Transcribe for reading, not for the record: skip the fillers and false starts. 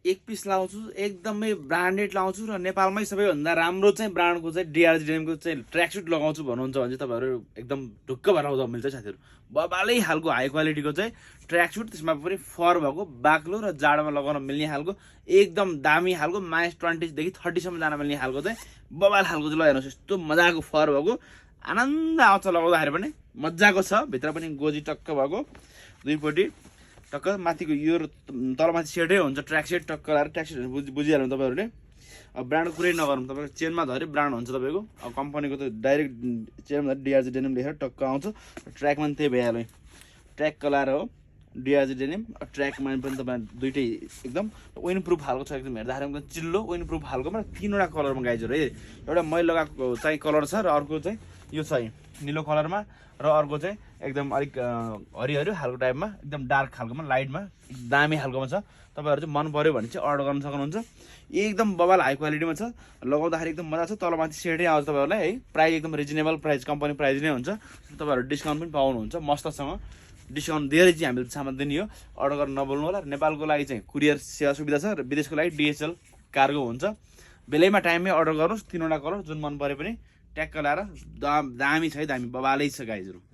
एक पिस लाउँछु एकदमै ब्रान्डेड लाउँछु र नेपालमै सबैभन्दा राम्रो चाहिँ ब्रान्डको चाहिँ डिआरजी डेनिमको चाहिँ ट्र्याक सुट लगाउँछु भन्नुहुन्छ भने चाहिँ तपाईँहरू एकदम ढुक्क भएर आउँदा मिल्छ साथीहरू। बबालै खालको हाई क्वालिटीको चाहिँ ट्र्याक सुट, त्यसमा पनि फर भएको बाक्लो र जाडोमा लगाउन मिल्ने खालको एकदम दामी खालको -20 देखि 30 सम्म जान मिल्ने खालको चाहिँ बबाल खालको चाहिँ लगाइहेर्नुहोस्। यस्तो मजाको फर भएको आनन्द आउँछ लगाउँदाखेरि पनि मजाको छ। भित्र पनि गोजी टक्क भएको दुईपट्टि टक्क माथिको यो तलमाथि सेटै हुन्छ ट्र्याक सेट टक्क लगाएर ट्र्याक सेट बुझिहाल्नु तपाईँहरूले। अब ब्रान्डको कुरै नगरौँ, तपाईँको चेनमा धरि ब्रान्ड हुन्छ तपाईँको। अब कम्पनीको त डाइरेक्ट चेनमा धरि डिआरजी डेनिम लेखेर टक्क आउँछ। ट्र्याकमा पनि त्यही भइहाल्यो, ट्र्याक कलर हो डिआरजी डेनिम। ट्र्याकमा पनि तपाईँ दुइटै एकदम विन प्रुफ खालको छ, एकदम हेर्दाखेरि एकदम चिल्लो विन प्रुफ खालकोमा 3वटा कलरमा गाइजहरू है। एउटा मैले लगाएको चाहिँ कलर छ र अर्को चाहिँ यो छ निलो कलरमा र अर्को चाहिँ एकदम अलिक हरिहरि खालको टाइपमा एकदम डार्क खालकोमा लाइटमा दामी खालकोमा छ। तपाईँहरू चाहिँ मन पऱ्यो भने चाहिँ अर्डर गर्न सक्नुहुन्छ। एकदम बबाल हाई क्वालिटीमा छ, लगाउँदाखेरि एकदम मजा छ। तलमाथि सेटै आउँछ तपाईँहरूलाई है। प्राइस एकदम रिजनेबल प्राइस, कम्पनी प्राइस नै हुन्छ। तपाईँहरू डिस्काउन्ट पनि पाउनुहुन्छ मस्तसँग। डिस्काउन्ट दिएरै चाहिँ हामीले सामान दिने हो। अर्डर गर्न नबोल्नु होला। नेपालको लागि चाहिँ कुरियर सेवा सुविधा छ र विदेशको लागि डिएचएल कार्गो हुन्छ। बेलैमा टाइममै अर्डर गर्नुहोस्। 3वटा कलर जुन मन परे पनि ट्याक्क लाएर दामी छ है, दामी बबालै छ गाइजहरू।